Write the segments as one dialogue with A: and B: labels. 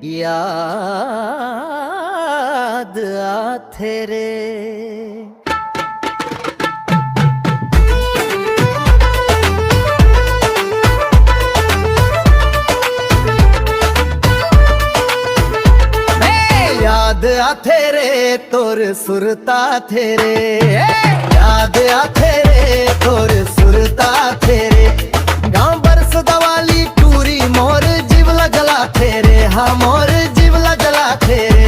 A: याद आथे रे। याद आथे रे तोर सुरता थे रे, याद आथे रे तोर सुरता थे रे। गाँव बरस दवाली टूरी मोर जीवला जला थे रे, हाँ मोर जीवला जला थे रे।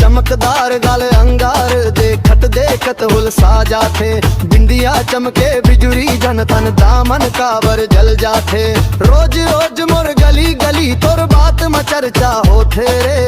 A: चमकदार गाल अंगार देखत देखत हुल सा जाथे। बिंदिया चमके बिजुरी जन तन दामन काबर जल जाथे। रोज रोज मोर गली गली तोर बात में चर्चा होथे रे।